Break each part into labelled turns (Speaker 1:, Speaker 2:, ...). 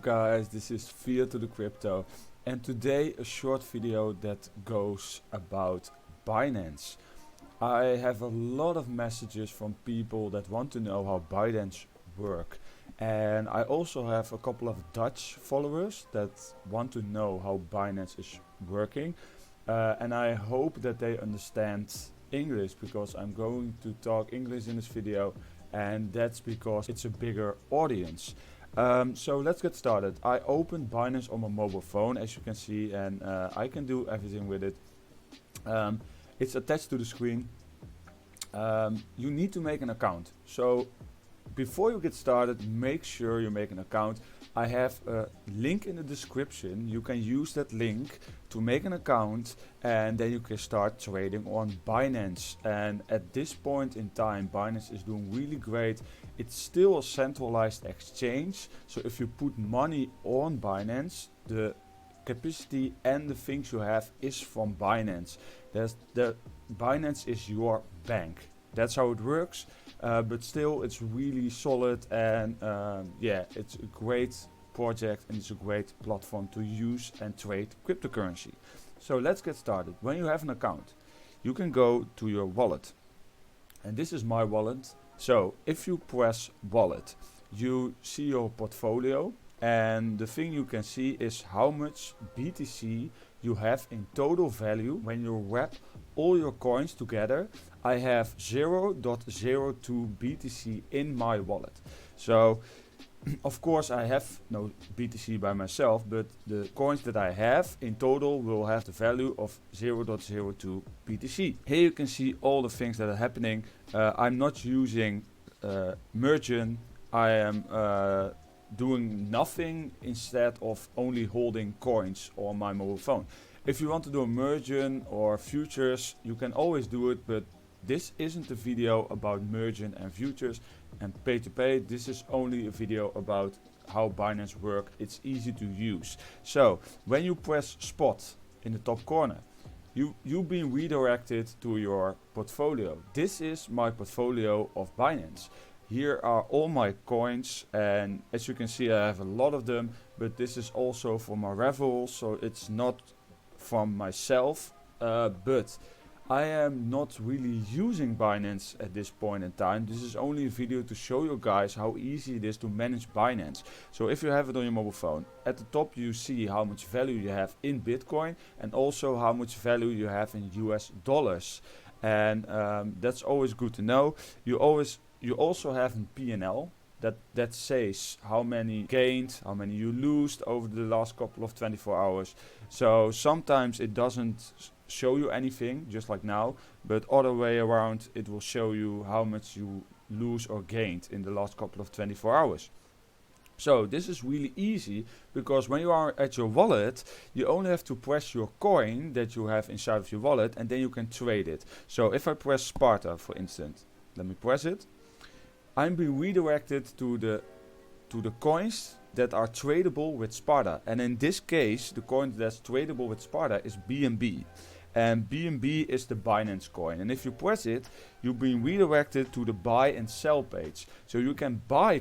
Speaker 1: guys, this is Fiat to the Crypto, and today a short video that goes about Binance. I have a lot of messages from people that want to know how Binance work, and I also have a couple of Dutch followers that want to know how Binance is working, and I hope that they understand English because I'm going to talk English in this video, and that's because it's a bigger audience. So let's get started. I opened Binance on my mobile phone, as you can see, and I can do everything with it. It's attached to the screen. You need to make an account. So before you get started, make sure you make an account. I have a link in the description. You can use that link to make an account, and then you can start trading on Binance. And at this point in time, Binance is doing really great. It's still a centralized exchange, so if you put money on Binance, the capacity and the things you have is from Binance. Binance is your bank. That's how it works, but still it's really solid, and yeah, it's a great project and it's a great platform to use and trade cryptocurrency. So let's get started. When you have an account, you can go to your wallet, and this is my wallet. So if you press wallet, you see your portfolio, and the thing you can see is how much BTC you have in total value. When you wrap all your coins together, I have 0.02 BTC in my wallet. So of course I have no BTC by myself, but the coins that I have in total will have the value of 0.02 BTC. Here you can see all the things that are happening. I'm not using merchant. I am doing nothing instead of only holding coins on my mobile phone. If you want to do a merchant or futures, you can always do it, but this isn't a video about merchant and futures and pay to pay. This is only a video about how Binance works. It's easy to use. So when you press spot in the top corner, you've been redirected to your portfolio. This is my portfolio of Binance. Here are all my coins, and as you can see I have a lot of them, but this is also for my raffles, so it's not from myself, but I am not really using Binance at this point in time. This is only a video to show you guys how easy it is to manage Binance. So if you have it on your mobile phone, at the top you see how much value you have in Bitcoin and also how much value you have in US dollars. And that's always good to know. You also have a P&L that says how many gained, how many you lost over the last couple of 24 hours. So sometimes it doesn't show you anything, just like now, but other way around, it will show you how much you lose or gained in the last couple of 24 hours. So this is really easy, because when you are at your wallet, you only have to press your coin that you have inside of your wallet, and then you can trade it. So if I press Sparta, for instance, let me press it, I'm being redirected to the coins that are tradable with Sparta. And in this case, the coin that's tradable with Sparta is BNB. And BNB is the Binance coin. And if you press it, you're being redirected to the buy and sell page. So you can buy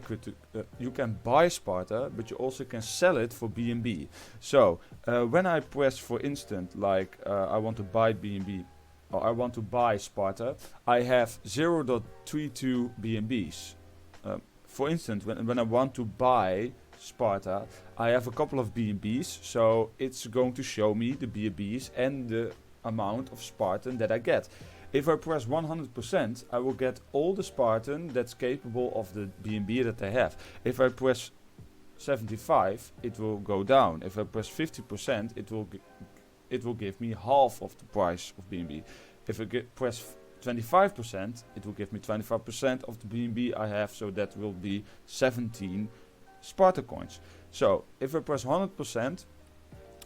Speaker 1: Sparta, but you also can sell it for BNB. So when I press, for instance, like I want to buy BNB, or I want to buy Sparta, I have 0.32 BNBs. For instance, when I want to buy Sparta, I have a couple of BNBs, so it's going to show me the BNBs and the amount of Spartan that I get. If I press 100%, I will get all the Spartan that's capable of the BNB that I have. If I press 75, it will go down. If I press 50%, it will give me half of the price of BNB. If I press 25%, it will give me 25% of the BNB I have, so that will be 17 Sparta coins. So if I press 100%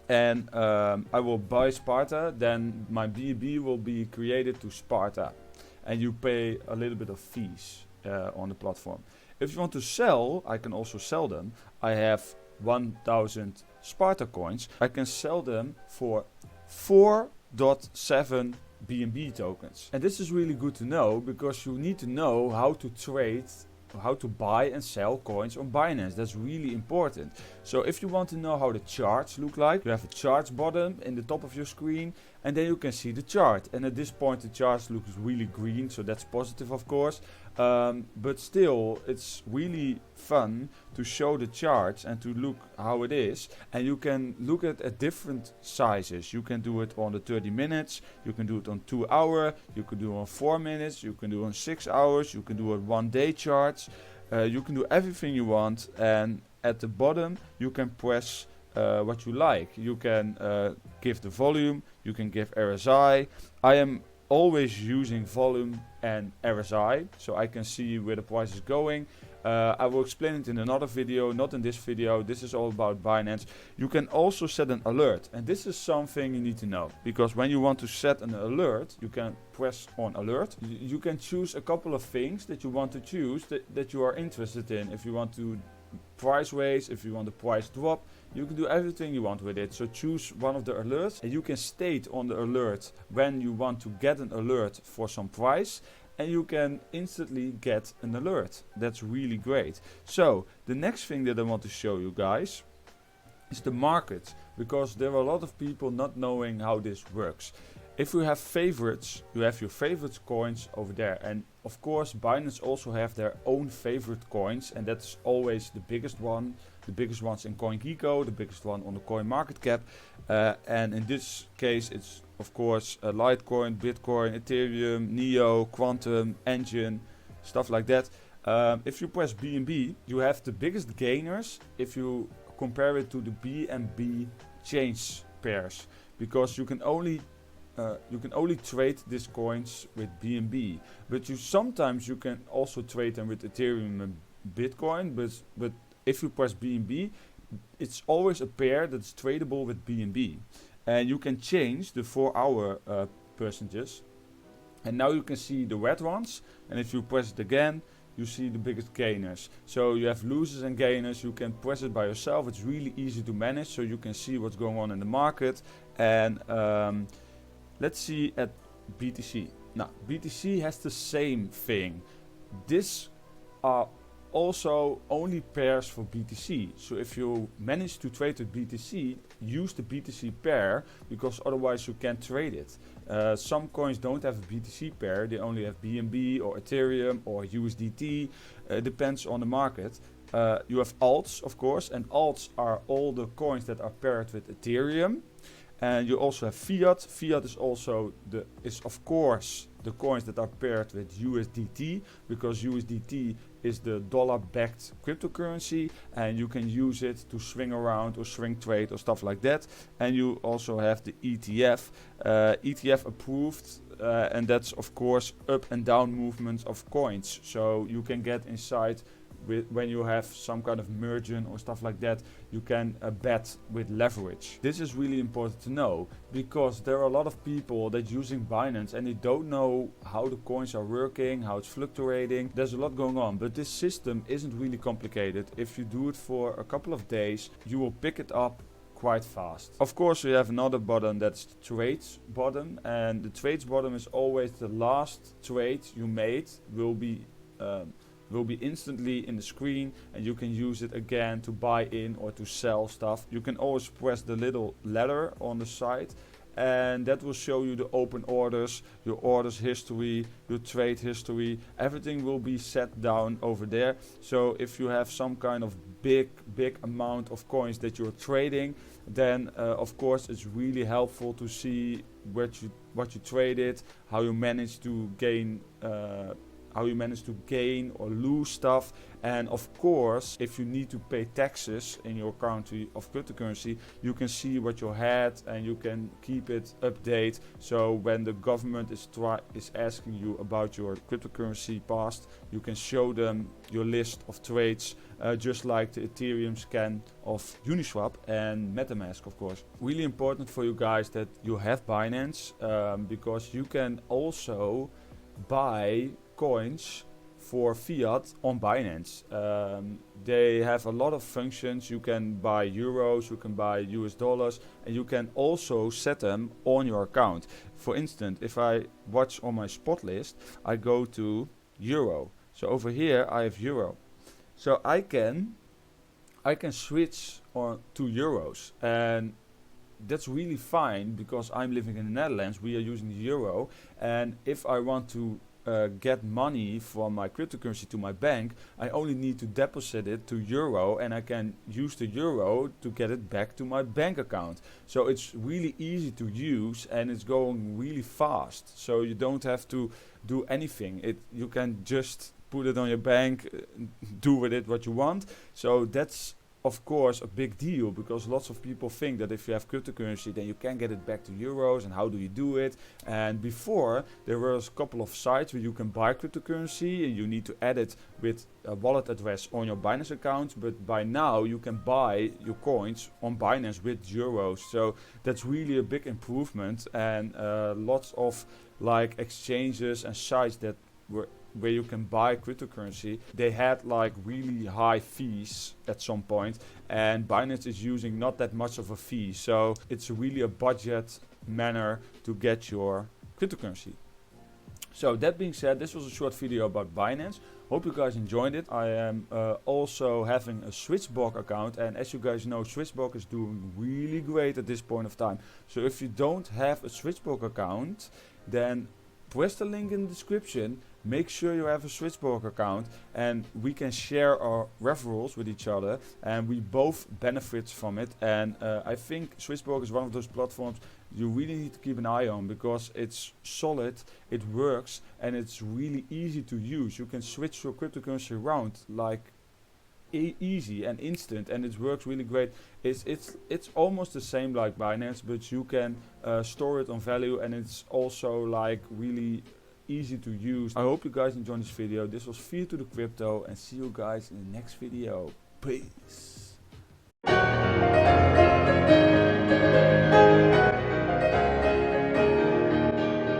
Speaker 1: and I will buy Sparta, then my BNB will be created to Sparta, and you pay a little bit of fees on the platform. If you want to sell, I can also sell them. I have 1000 Sparta coins. I can sell them for 4.7 BNB tokens. And this is really good to know, because you need to know how to trade to buy and sell coins on Binance. That's really important. So if you want to know how the charts look like, you have a charts button in the top of your screen, and then you can see the chart. And at this point the chart looks really green, so that's positive of course. But still, it's really fun to show the charts and to look how it is. And you can look at different sizes. You can do it on the 30 minutes, you can do it on 2 hours, you can do it on 4 minutes, you can do it on 6 hours, you can do it 1 day charts. You can do everything you want, and at the bottom you can press what you like. You can give the volume, you can give RSI. I am always using volume and RSI, so I can see where the price is going. I will explain it in another video, not in this video. This is all about Binance. You can also set an alert, and this is something you need to know, because when you want to set an alert, you can press on alert. You can choose a couple of things that you want to choose that you are interested in. If you want to price raise, if you want the price drop, you can do everything you want with it. So choose one of the alerts, and you can state on the alert when you want to get an alert for some price, and you can instantly get an alert. That's really great. So the next thing that I want to show you guys is the market, because there are a lot of people not knowing how this works. If you have favorites, you have your favorite coins over there, and of course Binance also have their own favorite coins, and that's always the biggest one. The biggest ones in CoinGecko, the biggest one on the CoinMarketCap, and in this case it's of course Litecoin, Bitcoin, Ethereum, Neo, Quantum, Engine, stuff like that. If you press BNB, you have the biggest gainers if you compare it to the BNB change pairs, because you can only trade these coins with BNB, but sometimes you can also trade them with Ethereum and Bitcoin, but if you press BNB, it's always a pair that's tradable with BNB. And you can change the 4-hour percentages. And now you can see the red ones. And if you press it again, you see the biggest gainers. So you have losers and gainers. You can press it by yourself. It's really easy to manage, so you can see what's going on in the market. And let's see at BTC. Now, BTC has the same thing. This are also only pairs for BTC. So if you manage to trade with BTC, use the BTC pair, because otherwise you can't trade it. Some coins don't have a BTC pair, they only have BNB or Ethereum or USDT. Depends on the market. You have alts, of course, and alts are all the coins that are paired with Ethereum. And you also have Fiat. Fiat is also of course the coins that are paired with USDT, because USDT is the dollar-backed cryptocurrency, and you can use it to swing around or swing trade or stuff like that. And you also have the ETF, ETF approved, and that's of course up and down movements of coins. So you can get inside when you have some kind of margin or stuff like that, you can bet with leverage. This is really important to know, because there are a lot of people that using Binance and they don't know how the coins are working, how it's fluctuating. There's a lot going on, but this system isn't really complicated. If you do it for a couple of days, you will pick it up quite fast. Of course, we have another button, that's the trades button, and the trades button is always the last trade you made will be instantly in the screen, and you can use it again to buy in or to sell stuff. You can always press the little ladder on the side, and that will show you the open orders, your orders history, your trade history. Everything will be set down over there. So if you have some kind of big amount of coins that you're trading, then of course it's really helpful to see what you traded, how you managed to gain or lose stuff. And of course, if you need to pay taxes in your country of cryptocurrency, you can see what you had and you can keep it updated. So when the government is asking you about your cryptocurrency past, you can show them your list of trades, just like the Ethereum scan of Uniswap and MetaMask, of course. Really important for you guys that you have Binance, because you can also buy coins for fiat on Binance. They have a lot of functions. You can buy euros, you can buy US dollars, and you can also set them on your account. For instance, if I watch on my spot list, I go to euro, So over here I have euro. So I can switch on to euros, and that's really fine because I'm living in the Netherlands. We are using the euro, and if I want to get money from my cryptocurrency to my bank, I only need to deposit it to euro, and I can use the euro to get it back to my bank account. So it's really easy to use, and it's going really fast. So you don't have to do anything. You can just put it on your bank, do with it what you want. So that's of course a big deal, because lots of people think that if you have cryptocurrency then you can get it back to euros, and how do you do it? And before there was a couple of sites where you can buy cryptocurrency and you need to add it with a wallet address on your Binance account, but by now you can buy your coins on Binance with euros. So that's really a big improvement, and lots of like exchanges and sites that were where you can buy cryptocurrency, they had like really high fees at some point, and Binance is using not that much of a fee, so it's really a budget manner to get your cryptocurrency. So that being said, this was a short video about Binance. Hope you guys enjoyed it. I am also having a Switchblock account, and as you guys know, Switchblock is doing really great at this point of time. So if you don't have a Switchblock account, then press the link in the description. Make sure you have a Switchblock account, and we can share our referrals with each other, and we both benefit from it. And I think Switchblock is one of those platforms you really need to keep an eye on, because it's solid, it works, and it's really easy to use. You can switch your cryptocurrency around like easy and instant, and it works really great. It's almost the same like Binance, but you can store it on value, and it's also like really easy to use. I hope you guys enjoyed this video. This was Fiat to the Crypto, and see you guys in the next video. Peace.